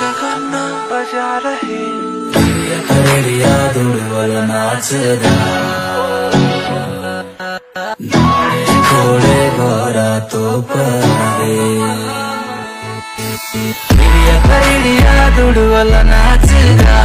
गाना बजा रहे खड़िया दुड़वल नाचदा खोड़े गोरा तो परे खड़िया दुड़वल नाचदा